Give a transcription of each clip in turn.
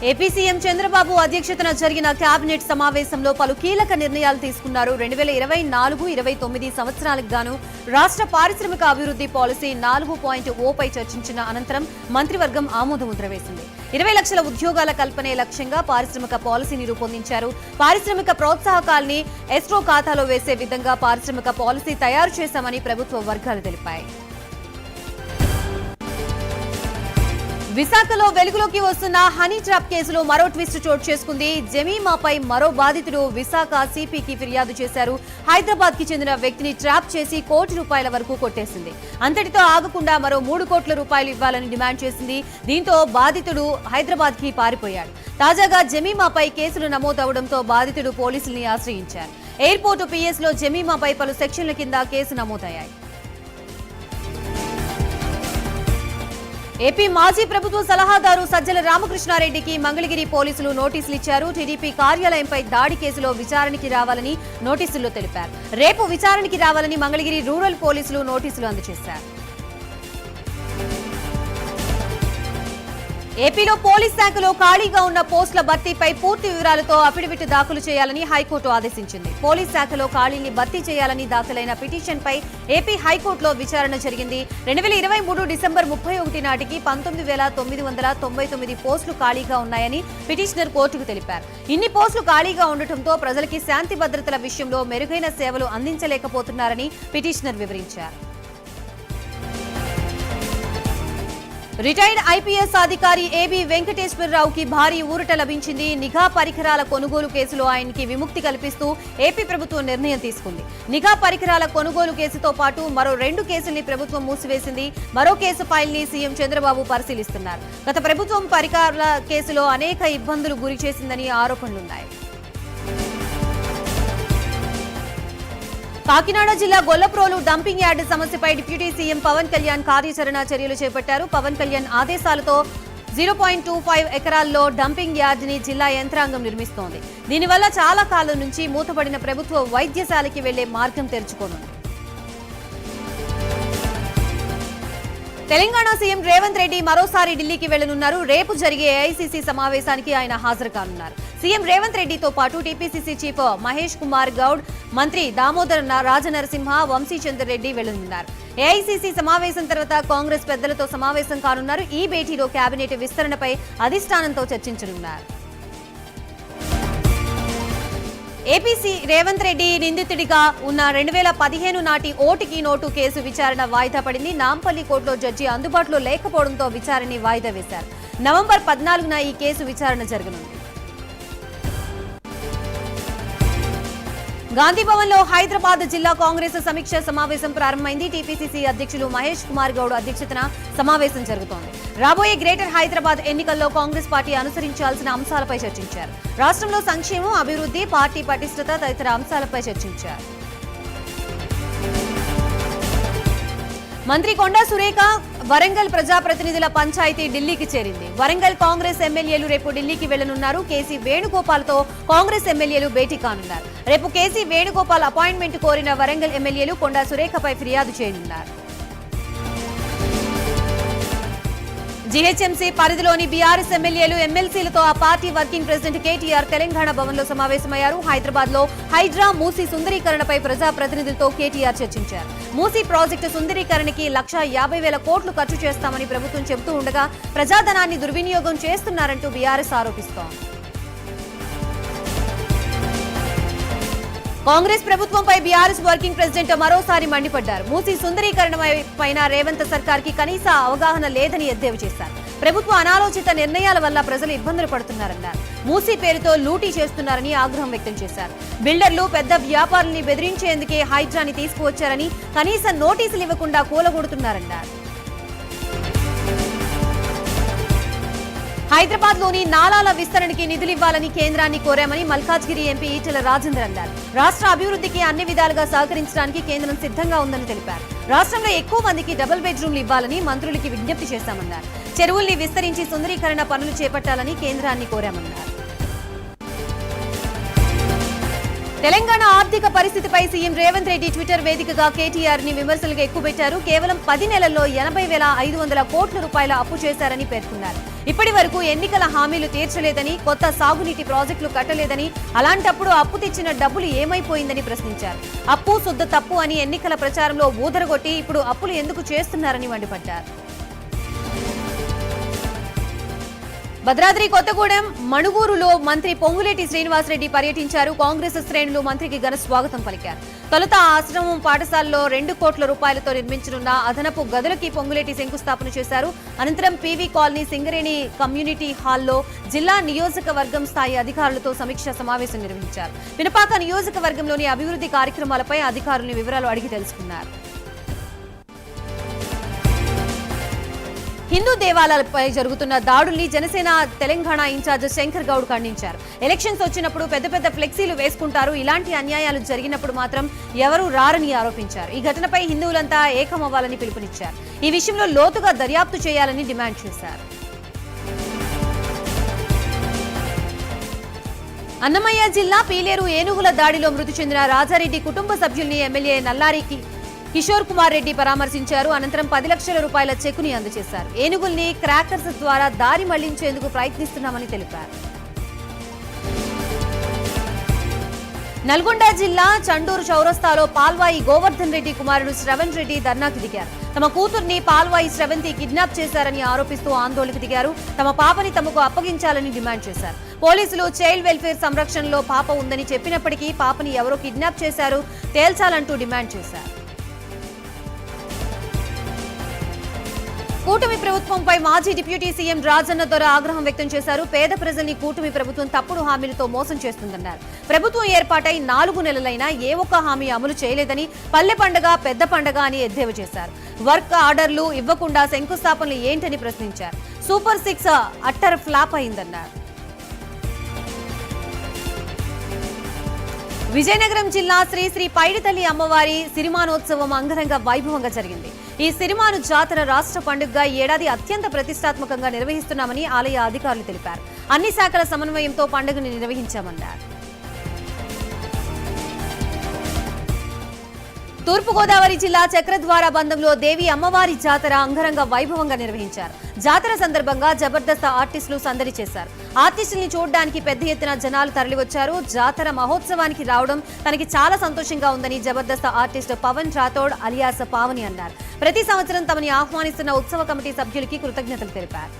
AP CM Chandrababu అధ్యక్షతన జరిగిన cabinet సమావేశంలో పలు కీలక నిర్ణయాలు తీసుకున్నారు. 2024-29 సంవత్సరాలకు గాను రాష్ట్ర పారిశ్రామిక అభివృద్ధి పాలసీ 4.0 పై చర్చించిన అనంతరం మంత్రివర్గం ఆమోదముద్ర వేసింది. 20 లక్షల ఉద్యోగాల కల్పనే లక్ష్యంగా పారిశ్రామిక పాలసీని రూపొందించారు. పారిశ్రామిక ప్రోత్సాహకాల్ని ఎస్ట్రో ఖాతాలో వేసే విధంగా పారిశ్రామిక పాలసీ తయారు చేశామని ప్రభుత్వ వర్గాలు తెలిపాయి. విశాఖలో వెలుగులోకి వస్తున్న హనీ ట్రాప్ కేసులో మరో ట్విస్ట్ చోటు చేసుకుంది. జమీమాపై మరో బాధితుడు విశాఖ సిపికి ఫిర్యాదు చేశారు. హైదరాబాద్ కి చెందిన వ్యక్తిని ట్రాప్ చేసి ₹1 కోటి వరకు కొట్టేసింది. అంతటితో ఆగకుండా మరో ₹3 కోట్ల ఇవ్వాలని డిమాండ్ చేసింది. దీంతో బాధితుడు హైదరాబాద్ కి పారిపోయాడు. తాజాగా జమీమాపై కేసులు నమోదవడంతో బాధితుడు పోలీసుల్ని ఆశ్రయించారు. ఎయిర్పోర్టు పిఎస్ లో జమీమాపై పలు సెక్షన్ల కింద కేసు నమోదయ్యాయి. ఏపీ మాజీ ప్రభుత్వ సలహాదారు సజ్జల రామకృష్ణారెడ్డికి మంగళగిరి పోలీసులు నోటీసులు ఇచ్చారు. టీడీపీ కార్యాలయంపై దాడి కేసులో విచారణకి రావాలని నోటీసుల్లో తెలిపారు. రేపు విచారణకి రావాలని మంగళగిరి రూరల్ పోలీసులు నోటీసులు అందజేశారు. ఏపీలో పోలీస్ శాఖలో ఖాళీగా ఉన్న పోస్టుల భర్తీపై పూర్తి వివరాలతో అఫిడవిట్ దాఖలు చేయాలని హైకోర్టు ఆదేశించింది. పోలీస్ శాఖలో ఖాళీని భర్తీ చేయాలని దాఖలైన పిటిషన్పై ఏపీ హైకోర్టులో విచారణ జరిగింది. 2023 డిసెంబర్ 31 నాటికి 19,999 పోస్టులు ఖాళీగా ఉన్నాయని పిటిషనర్ కోర్టుకు తెలిపారు. ఇన్ని పోస్టులు ఖాళీగా ఉండటంతో ప్రజలకి శాంతి భద్రతల విషయంలో మెరుగైన సేవలు అందించలేకపోతున్నారని పిటిషనర్ వివరించారు. రిటైర్డ్ ఐపీఎస్ అధికారి ఏబీ వెంకటేశ్వరరావుకి భారీ ఊరట లభించింది. నిఘా పరికరాల కొనుగోలు కేసులో ఆయనకి విముక్తి కల్పిస్తూ ఏపీ ప్రభుత్వం నిర్ణయం తీసుకుంది. నిఘా పరికరాల కొనుగోలు కేసుతో పాటు మరో 2 కేసుల్ని ప్రభుత్వం మూసివేసింది. మరో కేసు ఫైల్ ని సీఎం చంద్రబాబు పరిశీలిస్తున్నారు. గత ప్రభుత్వం పరికరాల కేసులో అనేక ఇబ్బందులు గురి చేసిందని ఆరోపణలున్నాయి. కాకినాడ జిల్లా గొల్లప్రోలు డంపింగ్ యార్డ్ సమస్యపై డిప్యూటీ సీఎం పవన్ కళ్యాణ్ కార్యాచరణ చర్యలు చేపట్టారు. పవన్ కళ్యాణ్ ఆదేశాలతో 0.25 ఎకరాల్లో డంపింగ్ యార్డ్ ని జిల్లా యంత్రాంగం నిర్మిస్తోంది. దీనివల్ల చాలా కాలం నుంచి మూతపడిన ప్రభుత్వ వైద్యశాలకి వెళ్లే మార్గం తెరుచుకోనుంది. తెలంగాణ సీఎం రేవంత్ రెడ్డి మరోసారి ఢిల్లీకి వెళ్లనున్నారు. రేపు జరిగే ఏఐసీసీ సమావేశానికి ఆయన హాజరు కానున్నారు. సీఎం రేవంత్ రెడ్డితో పాటు టీపీసీసీ చీఫ్ మహేష్ కుమార్ గౌడ్, మంత్రి దామోదర్ రాజనరసింహ, వంశీచందర్ రెడ్డి వెళ్లనున్నారు. ఏఐసీసీ సమావేశం తర్వాత కాంగ్రెస్ పెద్దలతో సమావేశం కానున్నారు. ఈ భేటీలో కేబినెట్ విస్తరణపై అధిష్టానంతో చర్చించనున్నారు. ఏపీసీ రేవంత్ రెడ్డి నిందితుడిగా ఉన్న 2015 నాటి ఓటుకి నోటు కేసు విచారణ వాయిదా పడింది. నాంపల్లి కోర్టులో జడ్జి అందుబాటులో లేకపోవడంతో విచారణని వాయిదా వేశారు. నవంబర్ 14న ఈ కేసు విచారణ జరగనుంది. గాంధీభవన్ లో హైదరాబాద్ జిల్లా కాంగ్రెస్ సమీక్ష సమావేశం ప్రారంభమైంది. టీపీసీసీ అధ్యక్షులు మహేష్ కుమార్ గౌడ్ అధ్యక్షతన సమావేశం జరుగుతోంది. రాబోయే గ్రేటర్ హైదరాబాద్ ఎన్నికల్లో కాంగ్రెస్ పార్టీ అనుసరించాల్సిన అంశాలపై చర్చించారు. రాష్ట్రంలో సంక్షేమం, అభివృద్ధి, పార్టీ పటిష్టత తదితర అంశాలపై చర్చించారు. మంత్రి కొండా సురేఖ వరంగల్ ప్రజాప్రతినిధుల పంచాయతీ ఢిల్లీకి చేరింది. వరంగల్ కాంగ్రెస్ ఎమ్మెల్యేలు రేపు ఢిల్లీకి వెళ్లనున్నారు. కేసీ వేణుగోపాల్తో కాంగ్రెస్ ఎమ్మెల్యేలు భేటీ కానున్నారు. రేపు కేసీ వేణుగోపాల్ అపాయింట్మెంట్ కోరిన వరంగల్ ఎమ్మెల్యేలు కొండా సురేఖపై ఫిర్యాదు చేయనున్నారు. జీహెచ్ఎంసీ పరిధిలోని బీఆర్ఎస్ ఎమ్మెల్యేలు, ఎమ్మెల్సీలతో ఆ party working president KTR Telangana భవన్లో సమావేశమయ్యారు. హైదరాబాద్ లో హైడ్రా, మూసీ సుందరీకరణపై ప్రజాప్రతినిధులతో కేటీఆర్ చర్చించారు. మూసీ ప్రాజెక్టు సుందరీకరణకి 1,50,000 కోట్లు ఖర్చు చేస్తామని ప్రభుత్వం చెబుతూ ఉండగా ప్రజాధనాన్ని దుర్వినియోగం చేస్తున్నారంటూ బీఆర్ఎస్ ఆరోపిస్తోంది. కాంగ్రెస్ ప్రభుత్వంపై బీఆర్ఎస్ వర్కింగ్ ప్రెసిడెంట్ మరోసారి మండిపడ్డారు. మూసీ సుందరీకరణ పైన రేవంత్ సర్కార్ కి కనీస అవగాహన లేదని ఎద్దేవా చేశారు. ప్రభుత్వ అనాలోచిత నిర్ణయాల వల్ల ప్రజలు ఇబ్బందులు పడుతున్నారన్నారు. మూసీ పేరుతో లూటీ చేస్తున్నారని ఆగ్రహం వ్యక్తం చేశారు. బిల్డర్లు, పెద్ద వ్యాపారుల్ని బెదిరించేందుకే హైడ్రాని తీసుకువచ్చారని, కనీస నోటీసులు ఇవ్వకుండా కూలగొడుతున్నారన్నారు. హైదరాబాద్ లోని నాలాల విస్తరణకి నిధులివ్వాలని కేంద్రాన్ని కోరామని మల్కాజ్గిరి ఎంపీ ఈటెల రాజేందర్ అన్నారు. రాష్ట్ర అభివృద్ధికి అన్ని విధాలుగా సహకరించడానికి కేంద్రం సిద్ధంగా ఉందని తెలిపారు. రాష్ట్రంలో ఎక్కువ మందికి డబుల్ బెడ్రూమ్లు ఇవ్వాలని మంత్రులకి విజ్ఞప్తి చేశామన్నారు. చెరువుల్ని విస్తరించి సుందరీకరణ పనులు చేపట్టాలని కేంద్రాన్ని కోరామన్నారు. తెలంగాణ ఆర్థిక పరిస్థితిపై సీఎం రేవంత్ రెడ్డి ట్విట్టర్ వేదికగా కేటీఆర్ ని విమర్శలుగా ఎక్కుపెట్టారు. కేవలం 10 నెలల్లో 80,500 కోట్ల రూపాయల అప్పు చేశారని పేర్కొన్నారు. ఇప్పటి వరకు ఎన్నికల హామీలు తీర్చలేదని, కొత్త సాగునీటి ప్రాజెక్టులు కట్టలేదని, అలాంటప్పుడు అప్పు తెచ్చిన డబ్బులు ఏమైపోయిందని ప్రశ్నించారు. అప్పు శుద్ధ తప్పు అని ఎన్నికల ప్రచారంలో ఊదరగొట్టి ఇప్పుడు అప్పులు ఎందుకు చేస్తున్నారని మండిపడ్డారు. భద్రాద్రి కొత్తగూడెం మణుగూరులో మంత్రి పొంగులేటి శ్రీనివాసరెడ్డి పర్యటించారు. కాంగ్రెస్ శ్రేణులు మంత్రికి ఘన స్వాగతం పలికారు. తొలుత ఆశ్రమం పాఠశాలలో 2 కోట్ల రూపాయలతో నిర్మించనున్న అదనపు గదులకి పొంగులేటి శంకుస్థాపన చేశారు. అనంతరం పీవీ కాలనీ సింగరేణి కమ్యూనిటీ హాల్లో జిల్లా నియోజకవర్గం స్థాయి అధికారులతో సమీక్షా సమావేశం నిర్వహించారు. పినపాక నియోజకవర్గంలోని అభివృద్ధి కార్యక్రమాలపై అధికారులని వివరాలు అడిగి తెలుసుకున్నారు. హిందూ దేవాలయాలపై జరుగుతున్న దాడుల్ని జనసేన తెలంగాణ ఇన్ఛార్జ్ శంకర్ గౌడ్ ఖండించారు. ఎలక్షన్స్ వచ్చినప్పుడు పెద్ద పెద్ద ఫ్లెక్సీలు వేసుకుంటారు, ఇలాంటి అన్యాయాలు జరిగినప్పుడు మాత్రం ఎవరూ రారని ఆరోపించారు. ఈ ఘటనపై హిందువులంతా ఏకమవ్వాలని పిలుపునిచ్చారు. ఈ విషయంలో లోతుగా దర్యాప్తు చేయాలని డిమాండ్ చేశారు. అన్నమయ్య జిల్లా పీలేరు ఏనుగుల దాడిలో మృతి చెందిన రాజారెడ్డి కుటుంబ సభ్యుల్ని ఎమ్మెల్యే నల్లారికి కిషోర్ కుమార్ రెడ్డి పరామర్శించారు. అనంతరం 10 లక్షల రూపాయల చెక్కుని అందజేశారు. ఏనుగుల్ని క్రాకర్స్ ద్వారా దారి మళ్లించేందుకు ప్రయత్నిస్తున్నామని తెలిపారు. నల్గొండ జిల్లా చండూరు చౌరస్తాలో పాల్వాయి గోవర్ధన్ రెడ్డి కుమారుడు శ్రవణ్ రెడ్డి ధర్నాకు దిగారు. తమ కూతుర్ని పాల్వాయి శ్రవంతి కిడ్నాప్ చేశారని ఆరోపిస్తూ ఆందోళనకు దిగారు. తమ పాపని తమకు అప్పగించాలని డిమాండ్ చేశారు. పోలీసులు చైల్డ్ వెల్ఫేర్ సంరక్షణలో పాప ఉందని చెప్పినప్పటికీ పాపని ఎవరో కిడ్నాప్ చేశారు, తేల్చాలంటూ డిమాండ్ చేశారు. కూటమి ప్రభుత్వంపై మాజీ డిప్యూటీ సీఎం రాజన్న దొర ఆగ్రహం వ్యక్తం చేశారు. పేద ప్రజల్ని కూటమి ప్రభుత్వం తప్పుడు హామీలతో మోసం చేస్తుందన్నారు. ప్రభుత్వం ఏర్పాటై 4 నెలలైనా ఏ ఒక్క హామీ అమలు చేయలేదని, పల్లె పండగ పెద్ద పండగ అని ఎద్దేవా చేశారు. వర్క్ ఆర్డర్లు ఇవ్వకుండా శంకుస్థాపనలు ఏంటని ప్రశ్నించారు. సూపర్ 6 అట్టర్ ఫ్లాప్ అయిందన్నారు. విజయనగరం జిల్లా శ్రీ శ్రీ పైడితల్లి అమ్మవారి సిరిమానోత్సవం అంగరంగ వైభవంగా జరిగింది. ఈ సిరిమాను జాతర రాష్ట్ర పండుగగా ఏడాది అత్యంత ప్రతిష్టాత్మకంగా నిర్వహిస్తున్నామని ఆలయ అధికారులు తెలిపారు. అన్ని శాఖల సమన్వయంతో పండుగను నిర్వహించామన్నారు. తూర్పుగోదావరి జిల్లా చక్రద్వార బంధంలో దేవి అమ్మవారి జాతర అంగరంగ వైభవంగా నిర్వహించారు. జాతర సందర్భంగా జబర్దస్త్ ఆర్టిస్టులు సందడి చేశారు. ఆర్టిస్టుల్ని చూడడానికి పెద్ద ఎత్తున జనాలు తరలివచ్చారు. జాతర మహోత్సవానికి రావడం తనకి చాలా సంతోషంగా ఉందని జబర్దస్త్ ఆర్టిస్ట్ పవన్ రాథోడ్ అలియాస్ పావని అన్నారు. ప్రతి సంవత్సరం తమని ఆహ్వానిస్తున్న ఉత్సవ కమిటీ సభ్యులకి కృతజ్ఞతలు తెలిపారు.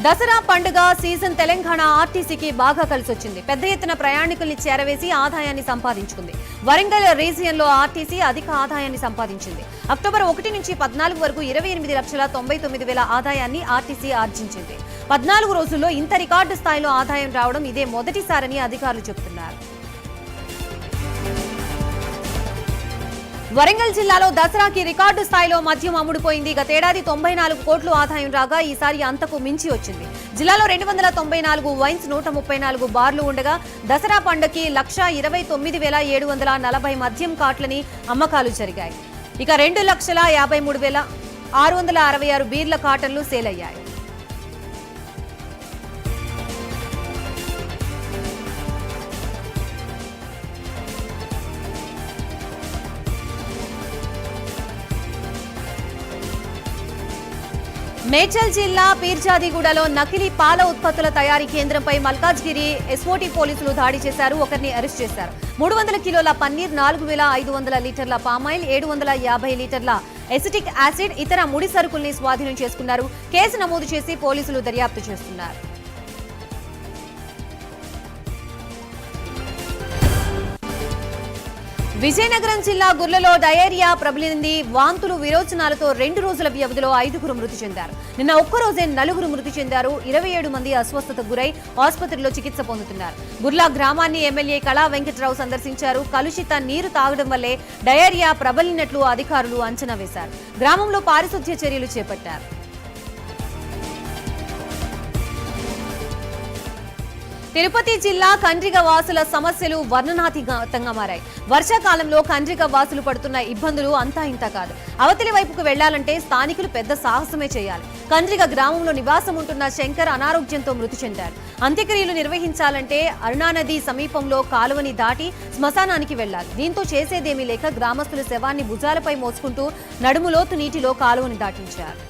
దసరా పండుగ సీజన్ తెలంగాణ ఆర్టీసీకి బాగా కలిసొచ్చింది. పెద్ద ఎత్తున ప్రయాణికుల్ని చేరవేసి ఆదాయాన్ని సంపాదించుకుంది. వరంగల్ రీజియన్లో ఆర్టీసీ అధిక ఆదాయాన్ని సంపాదించింది. అక్టోబర్ 1 నుంచి 14 వరకు 28,99,000 ఆదాయాన్ని ఆర్టీసీ ఆర్జించింది. 14 రోజుల్లో ఇంత రికార్డు స్థాయిలో ఆదాయం రావడం ఇదే మొదటిసారని అధికారులు చెబుతున్నారు. వరంగల్ జిల్లాలో దసరాకి రికార్డు స్థాయిలో మద్యం అమ్ముడుపోయింది. గతేడాది 94 కోట్లు ఆదాయం రాగా ఈసారి అంతకు మించి వచ్చింది. జిల్లాలో 294 వైన్స్, 134 బార్లు ఉండగా దసరా పండుగకి 1,29,740 మద్యం కార్ట్లని అమ్మకాలు జరిగాయి. ఇక 2,53,666 బీర్ల కార్టన్లు సేల్ అయ్యాయి. మేడ్చల్ జిల్లా పీర్జాదిగూడలో నకిలీ పాల ఉత్పత్తుల తయారీ కేంద్రంపై మల్కాజ్గిరి ఎస్ఓటీ పోలీసులు దాడి చేశారు. ఒకరిని అరెస్ట్ చేశారు. 300 కిలోల పన్నీర్, 4,500 లీటర్ల పామాయిల్, 750 లీటర్ల ఎసిటిక్ యాసిడ్, ఇతర ముడి సరుకుల్ని స్వాధీనం చేసుకున్నారు. కేసు నమోదు చేసి పోలీసులు దర్యాప్తు చేస్తున్నారు. విజయనగరం జిల్లా గుర్లలో డయేరియా ప్రబలింది. వాంతులు, విరోచనాలతో 2 రోజుల వ్యవధిలో 5గురు మృతి చెందారు. నిన్న ఒక్కరోజే 4 మృతి చెందారు. 27 మంది అస్వస్థతకు గురై ఆసుపత్రిలో చికిత్స పొందుతున్నారు. గుర్లా గ్రామాన్ని ఎమ్మెల్యే కళా వెంకట్రావు సందర్శించారు. కలుషిత నీరు తాగడం వల్లే డయేరియా ప్రబలినట్లు అధికారులు అంచనా వేశారు. గ్రామంలో పారిశుధ్య చర్యలు చేపట్టారు. తిరుపతి జిల్లా కండ్రిగ వాసుల సమస్యలు వర్ణనాతీతంగా మారాయి. వర్షాకాలంలో కండ్రిగ వాసులు పడుతున్న ఇబ్బందులు అంతా ఇంత కాదు. అవతలి వైపుకు వెళ్లాలంటే స్థానికులు పెద్ద సాహసమే చేయాలి. కండ్రిగ గ్రామంలో నివాసం ఉంటున్న శంకర్ అనారోగ్యంతో మృతి చెందారు. అంత్యక్రియలు నిర్వహించాలంటే అరుణానది సమీపంలో కాలువని దాటి శ్మశానానికి వెళ్లాలి. దీంతో చేసేదేమీ లేక గ్రామస్తులు శవాన్ని భుజాలపై మోసుకుంటూ నడుములోతు నీటిలో కాలువని దాటించారు.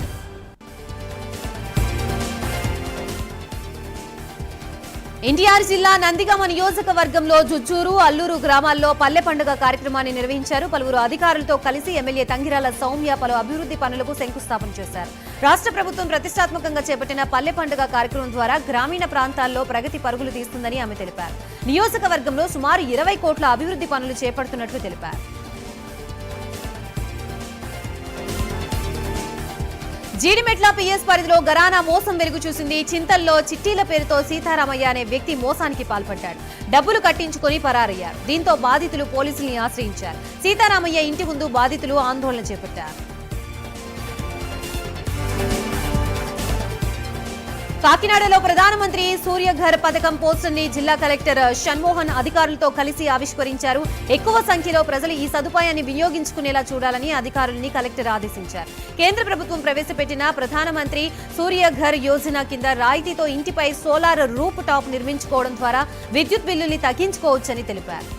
ఎన్టీఆర్ జిల్లా నందిగామ నియోజకవర్గంలో జుజ్జూరు, అల్లూరు గ్రామాల్లో పల్లె పండుగ కార్యక్రమాన్ని నిర్వహించారు. పలువురు అధికారులతో కలిసి ఎమ్మెల్యే తంగిరాల సౌమ్య పలు అభివృద్ధి పనులకు శంకుస్థాపన చేశారు. రాష్ట్ర ప్రభుత్వం ప్రతిష్టాత్మకంగా చేపట్టిన పల్లె పండుగ కార్యక్రమం ద్వారా గ్రామీణ ప్రాంతాల్లో ప్రగతి పరుగులు తీస్తుందని ఆమె తెలిపారు. నియోజకవర్గంలో సుమారు 20 కోట్ల అభివృద్ధి పనులు చేపడుతున్నట్లు తెలిపారు. జీడిమెట్ల పిఎస్ పరిధిలో గరానా మోసం వెలుగు చూసింది. చింతల్లో చిట్టీల పేరుతో సీతారామయ్య అనే వ్యక్తి మోసానికి పాల్పడ్డాడు. డబ్బులు కట్టించుకుని పరారయ్యారు. దీంతో బాధితులు పోలీసుల్ని ఆశ్రయించారు. సీతారామయ్య ఇంటి ముందు బాధితులు ఆందోళన చేపట్టారు. కాకినాడలో ప్రధానమంత్రి సూర్యఘర్ పథకం పోస్టర్ ని జిల్లా కలెక్టర్ షణ్మోహన్ అధికారులతో కలిసి ఆవిష్కరించారు. ఎక్కువ సంఖ్యలో ప్రజలు ఈ సదుపాయాన్ని వినియోగించుకునేలా చూడాలని అధికారులని కలెక్టర్ ఆదేశించారు. కేంద్ర ప్రభుత్వం ప్రవేశపెట్టిన ప్రధానమంత్రి సూర్యఘర్ యోజన కింద రాయితీతో ఇంటిపై సోలార్ రూప్ టాప్ నిర్మించుకోవడం ద్వారా విద్యుత్ బిల్లుల్ని తగ్గించుకోవచ్చని తెలిపారు.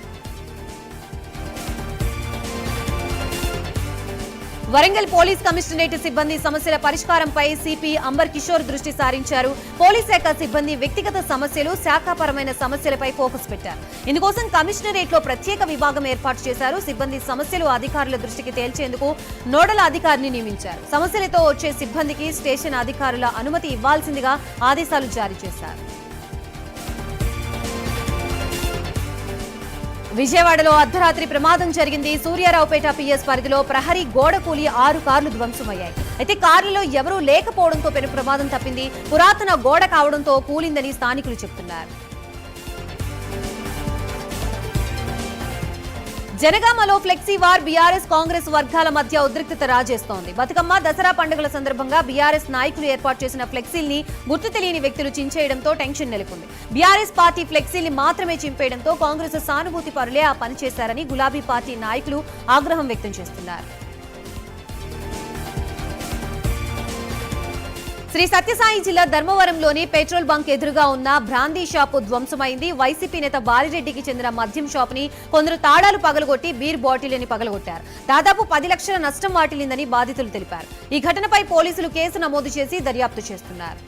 వరంగల్ పోలీస్ కమిషనరేట్ సిబ్బంది సమస్యల పరిష్కారంపై సిపి అంబర్ కిషోర్ దృష్టి సారించారు. పోలీస్ శాఖ సిబ్బంది వ్యక్తిగత సమస్యలు, శాఖాపరమైన సమస్యలపై ఫోకస్ పెట్టారు. ఇందుకోసం కమిషనరేట్ లో ప్రత్యేక విభాగం ఏర్పాటు చేశారు. సిబ్బంది సమస్యలు అధికారుల దృష్టికి తేల్చేందుకు నోడల్ అధికారిని నియమించారు. సమస్యలతో వచ్చే సిబ్బందికి స్టేషన్ అధికారుల అనుమతి ఇవ్వాల్సిందిగా ఆదేశాలు జారీ చేశారు. విజయవాడలో అర్ధరాత్రి ప్రమాదం జరిగింది. సూర్యారావుపేట పిఎస్ పరిధిలో ప్రహరీ గోడ కూలి 6 కార్లు ధ్వంసమయ్యాయి. అయితే కార్లలో ఎవరూ లేకపోవడంతో పెను ప్రమాదం తప్పింది. పురాతన గోడ కావడంతో కూలిందని స్థానికులు చెబుతున్నారు. జనగామలో ఫ్లెక్సీ వార్, బీఆర్ఎస్ కాంగ్రెస్ వర్గాల మధ్య ఉద్రిక్తత రాజేస్తోంది. బతుకమ్మ, దసరా పండుగల సందర్భంగా బీఆర్ఎస్ నాయకులు ఏర్పాటు చేసిన ఫ్లెక్సీల్ని గుర్తు తెలియని వ్యక్తులు చించేయడంతో టెన్షన్ నెలకొంది. బీఆర్ఎస్ పార్టీ ఫ్లెక్సీల్ని మాత్రమే చింపేయడంతో కాంగ్రెస్ సానుభూతి పరులే ఆ పని చేశారని గులాబీ పార్టీ నాయకులు ఆగ్రహం వ్యక్తం చేస్తున్నారు. శ్రీ సత్యసాయి జిల్లా ధర్మవరంలోని పెట్రోల్ బంక్ ఎదురుగా ఉన్న బ్రాందీ షాపు ధ్వంసమైంది. వైసీపీ నేత బాలిరెడ్డికి చెందిన మద్యం షాప్ ని కొందరు తాళాలు పగలగొట్టి బీర్ బాటిల్ని పగలగొట్టారు. దాదాపు 10 లక్షల నష్టం వాటిల్లిందని బాధితులు తెలిపారు. ఈ ఘటనపై పోలీసులు కేసు నమోదు చేసి దర్యాప్తు చేస్తున్నారు.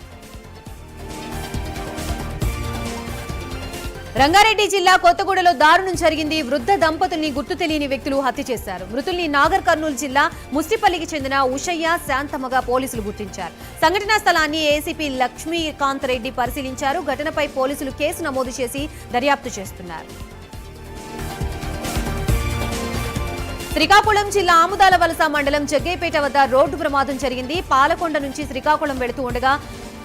రంగారెడ్డి జిల్లా కొత్తగూడలో దారుణం జరిగింది. వృద్ధ దంపతుల్ని గుర్తు తెలియని వ్యక్తులు హత్య చేశారు. మృతుల్ని నాగర్ కర్నూలు జిల్లా ముస్టిపల్లికి చెందిన ఉషయ్య, శాంతమ్మగా పోలీసులు గుర్తించారు. సంఘటనా స్థలాన్ని ఏసీపీ లక్ష్మీకాంత్ రెడ్డి పరిశీలించారు. ఘటనపై పోలీసులు కేసు నమోదు చేసి దర్యాప్తు చేస్తున్నారు. శ్రీకాకుళం జిల్లా ఆముదాల వలస మండలం జగ్గేపేట వద్ద రోడ్డు ప్రమాదం జరిగింది. పాలకొండ నుంచి శ్రీకాకుళం వెళుతూ ఉండగా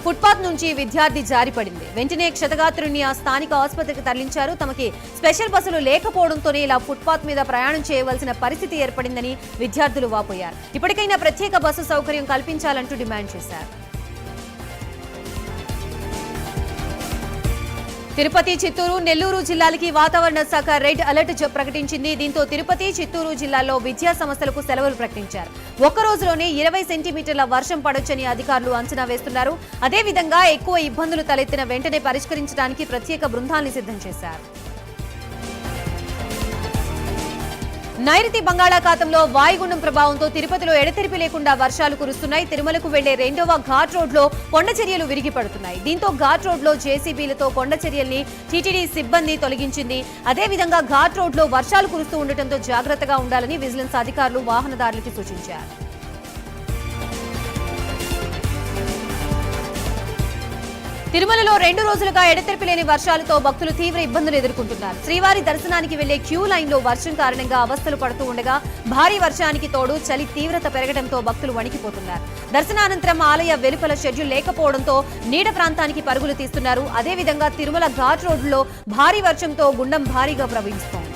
ఫుట్పాత్ నుంచి విద్యార్థి జారిపడింది. వెంటనే క్షతగాత్రుడిని ఆ స్థానిక ఆసుపత్రికి తరలించారు. తమకి స్పెషల్ బస్సులు లేకపోవడంతోనే ఇలా ఫుట్పాత్ మీద ప్రయాణం చేయవలసిన పరిస్థితి ఏర్పడిందని విద్యార్థులు వాపోయారు. ఇప్పటికైనా ప్రత్యేక బస్సు సౌకర్యం కల్పించాలంటూ డిమాండ్ చేశారు. తిరుపతి, చిత్తూరు, నెల్లూరు జిల్లాలకి వాతావరణ శాఖ రెడ్ అలర్ట్ ప్రకటించింది. దీంతో తిరుపతి, చిత్తూరు జిల్లాల్లో విద్యా సంస్థలకు సెలవులు ప్రకటించారు. ఒక్క రోజులోనే 20 సెంటీమీటర్ల వర్షం పడొచ్చని అధికారులు అంచనా వేస్తున్నారు. అదేవిధంగా ఎక్కువ ఇబ్బందులు తలెత్తిన వెంటనే పరిష్కరించడానికి ప్రత్యేక బృందాల్ని సిద్ధం చేశారు. నైరుతి బంగాళాఖాతంలో వాయుగుండం ప్రభావంతో తిరుపతిలో ఎడతెరిపి లేకుండా వర్షాలు కురుస్తున్నాయి. తిరుమలకు వెళ్లే 2వ ఘాట్ రోడ్లో కొండ చర్యలు విరిగి పడుతున్నాయి. దీంతో ఘాట్ రోడ్లో జేసీబీలతో కొండ చర్యల్ని టీటీడీ సిబ్బంది తొలగించింది. అదేవిధంగా ఘాట్ రోడ్లో వర్షాలు కురుస్తూ ఉండటంతో జాగ్రత్తగా ఉండాలని విజిలెన్స్ అధికారులు వాహనదారులకు సూచించారు. తిరుమలలో 2 రోజులుగా ఎడతెరిపి లేని వర్షాలతో భక్తులు తీవ్ర ఇబ్బందులు ఎదుర్కొంటున్నారు. శ్రీవారి దర్శనానికి వెళ్లే క్యూ లైన్ లో వర్షం కారణంగా అవస్థలు పడుతూ ఉండగా భారీ వర్షానికి తోడు చలి తీవ్రత పెరగడంతో భక్తులు వణికిపోతున్నారు. దర్శనానంతరం ఆలయ వెలుపల షెడ్యూల్ లేకపోవడంతో నీడ ప్రాంతానికి పరుగులు తీస్తున్నారు. అదేవిధంగా తిరుమల ఘాట్ రోడ్డులో భారీ వర్షంతో గుండం భారీగా ప్రవహిస్తోంది.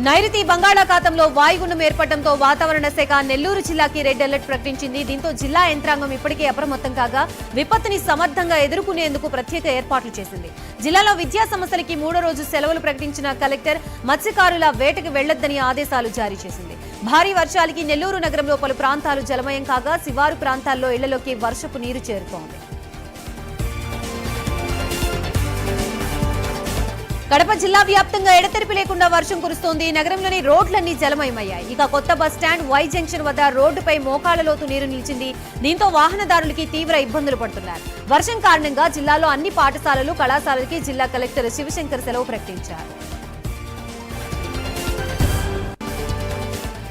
నైరుతి బంగాళాఖాతంలో వాయుగుండం ఏర్పడటంతో వాతావరణ శాఖ నెల్లూరు జిల్లాకి రెడ్ అలర్ట్ ప్రకటించింది. దీంతో జిల్లా యంత్రాంగం ఇప్పటికే అప్రమత్తం కాగా విపత్తుని సమర్థంగా ఎదుర్కొనేందుకు ప్రత్యేక ఏర్పాట్లు చేసింది. జిల్లాలో విద్యా సంస్థలకి 3వ రోజు సెలవులు ప్రకటించిన కలెక్టర్ మత్స్యకారుల వేటకు వెళ్లొద్దని ఆదేశాలు జారీ చేసింది. భారీ వర్షాలకి నెల్లూరు నగరంలో పలు ప్రాంతాలు జలమయం కాగా శివారు ప్రాంతాల్లో ఇళ్లలోకి వర్షపు నీరు చేరుతోంది. కడప జిల్లా వ్యాప్తంగా ఎడతెరిపి లేకుండా వర్షం కురుస్తోంది. నగరంలోని రోడ్లన్నీ జలమయమయ్యాయి. ఇక కొత్త బస్టాండ్ వై జంక్షన్ వద్ద రోడ్డుపై మోకాళ్ల లోతు నీరు నిలిచింది. దీంతో వాహనదారులకి తీవ్ర ఇబ్బందులు పడుతున్నారు. వర్షం కారణంగా జిల్లాలో అన్ని పాఠశాలలు, కళాశాలలకి జిల్లా కలెక్టర్ శివశంకర్ సెలవు ప్రకటించారు.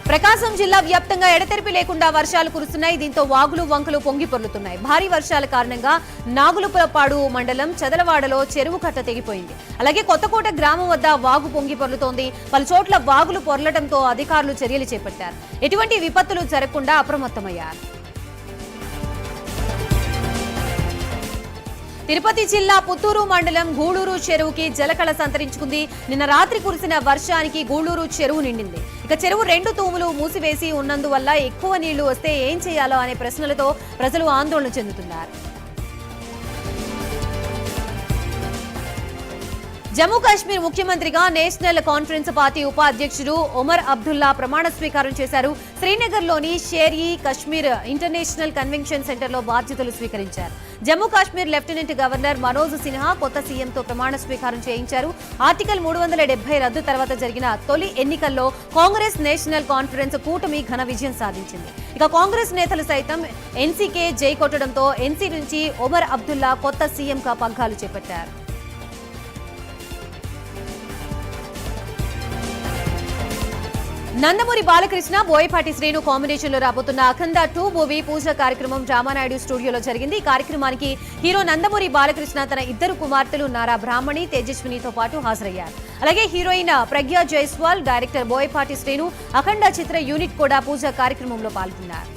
ప్రకాశం జిల్లా వ్యాప్తంగా ఎడతెరిపి లేకుండా వర్షాలు కురుస్తున్నాయి. దీంతో వాగులు, వంకలు పొంగి పొర్లుతున్నాయి. భారీ వర్షాల కారణంగా నాగులుపులపాడు మండలం చదలవాడలో చెరువు కట్ట తెగిపోయింది. అలాగే కొత్తకోట గ్రామం వద్ద వాగు పొంగి పొర్లుతోంది. పలు చోట్ల వాగులు పొర్లటంతో అధికారులు చర్యలు చేపట్టారు. ఎటువంటి విపత్తులు జరగకుండా అప్రమత్తమయ్యారు. తిరుపతి జిల్లా పుత్తూరు మండలం గూడూరు చెరువుకి జలకళ సంతరించుకుంది. నిన్న రాత్రి కురిసిన వర్షానికి గూడూరు చెరువు నిండింది. ఇక చెరువు 2 తూములు మూసివేసి ఉన్నందువల్ల ఎక్కువ నీళ్లు వస్తే ఏం చేయాలో అనే ప్రశ్నలతో ప్రజలు ఆందోళన చెందుతున్నారు. జమ్మూ కాశ్మీర్ ముఖ్యమంత్రిగా నేషనల్ కాన్ఫరెన్స్ పార్టీ ఉపాధ్యక్షుడు ఒమర్ అబ్దుల్లా ప్రమాణ స్వీకారం చేశారు. శ్రీనగర్లోని షేర్-ఈ కశ్మీర్ ఇంటర్నేషనల్ కన్వెన్షన్ సెంటర్లో బాధ్యతలు స్వీకరించారు. జమ్మూ కాశ్మీర్ లెఫ్టినెంట్ గవర్నర్ మనోజ్ సిన్హా కొత్త సీఎంతో ప్రమాణ స్వీకారం చేయించారు. ఆర్టికల్ 370 రద్దు తర్వాత జరిగిన తొలి ఎన్నికల్లో కాంగ్రెస్ నేషనల్ కాన్ఫరెన్స్ కూటమి ఘన విజయం సాధించింది. ఇక కాంగ్రెస్ నేతలు సైతం ఎన్సీకే జై కొట్టడంతో ఎన్సీ నుంచి ఒమర్ అబ్దుల్లా కొత్త సీఎంగా పగ్గాలు చేపట్టారు. నందమూరి బాలకృష్ణ, బోయపాటి శ్రీను కాంబినేషన్ లో రాబోతున్న అఖండ 2 మూవీ పూజ కార్యక్రమం రామానాయుడు స్టూడియోలో జరిగింది. ఈ కార్యక్రమానికి హీరో నందమూరి బాలకృష్ణ తన 2 కుమార్తెలు నారా బ్రాహ్మణి, తేజస్వినితో పాటు హాజరయ్యారు. అలాగే హీరోయిన్ ప్రజ్ఞా జైస్వాల్, డైరెక్టర్ బోయపాటి శ్రీను, అఖండ చిత్ర యూనిట్ కూడా పూజ కార్యక్రమంలో పాల్గొన్నారు.